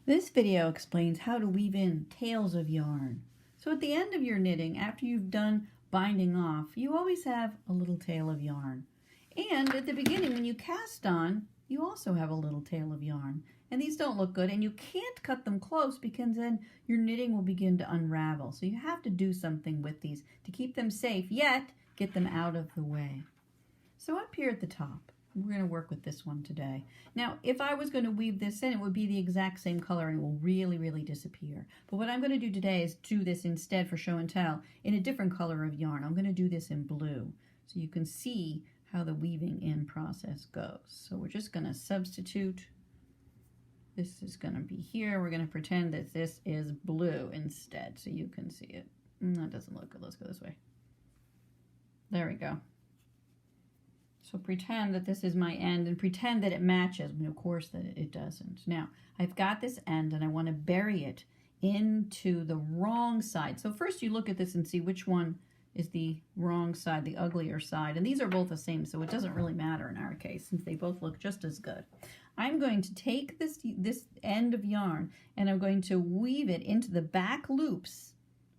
This video explains how to weave in tails of yarn. So at the end of your knitting, after you've done binding off, you always have a little tail of yarn. And at the beginning, when you cast on, you also have a little tail of yarn. And these don't look good, and you can't cut them close because then your knitting will begin to unravel. So you have to do something with these to keep them safe, yet get them out of the way. So up here at the top, we're going to work with this one today. Now, if I was going to weave this in, it would be the exact same color and it will really disappear. But what I'm going to do today is do this instead for show and tell in a different color of yarn. I'm going to do this in blue so you can see how the weaving in process goes. So we're just going to substitute. This is going to be here. We're going to pretend that this is blue instead so you can see it. That doesn't look good. Let's go this way. There we go. So pretend that this is my end and pretend that it matches. I mean, of course that it doesn't. Now, I've got this end and I want to bury it into the wrong side. So first you look at this and see which one is the wrong side, the uglier side. And these are both the same, so it doesn't really matter in our case since they both look just as good. I'm going to take this end of yarn and I'm going to weave it into the back loops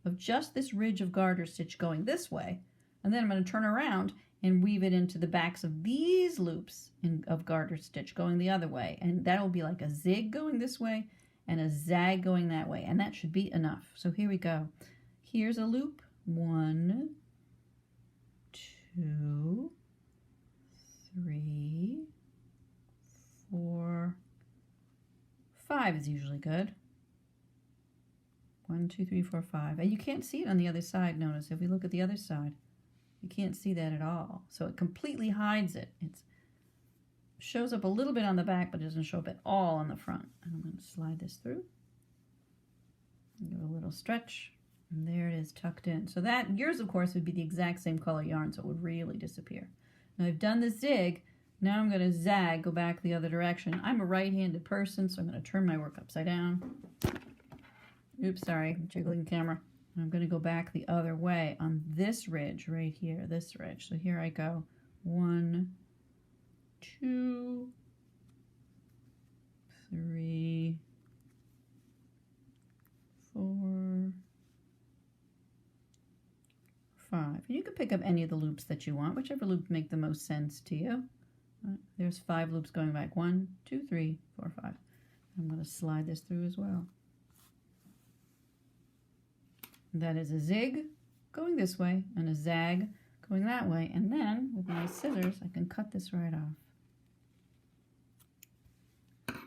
of just this ridge of garter stitch going this way. And then I'm going to turn around and weave it into the backs of these loops of garter stitch going the other way. And that will be like a zig going this way and a zag going that way. And that should be enough. So here we go. Here's a loop. 1, 2, 3, 4, 5 is usually good. 1, 2, 3, 4, 5. And you can't see it on the other side, notice. If we look at the other side, you can't see that at all. So it completely hides it. It shows up a little bit on the back, but it doesn't show up at all on the front. And I'm going to slide this through. Give it a little stretch. And there it is tucked in. So that, yours of course, would be the exact same color yarn, so it would really disappear. Now I've done the zig. Now I'm going to zag, go back the other direction. I'm a right-handed person, so I'm going to turn my work upside down. Oops, sorry, jiggling camera. I'm going to go back the other way on this ridge right here, this ridge. So here I go. 1, 2, 3, 4, 5. And you can pick up any of the loops that you want, whichever loop make the most sense to you. There's 5 loops going back. 1, 2, 3, 4, 5. I'm going to slide this through as well. That is a zig going this way and a zag going that way. And then with my scissors, I can cut this right off.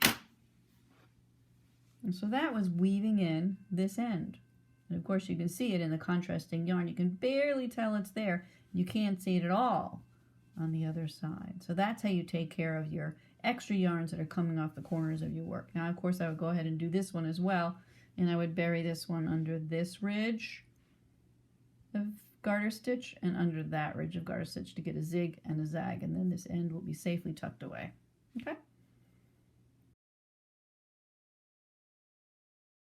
And so that was weaving in this end. And of course you can see it in the contrasting yarn. You can barely tell it's there. You can't see it at all on the other side. So that's how you take care of your extra yarns that are coming off the corners of your work. Now, of course, I would go ahead and do this one as well. And I would bury this one under this ridge of garter stitch and under that ridge of garter stitch to get a zig and a zag. And then this end will be safely tucked away. Okay?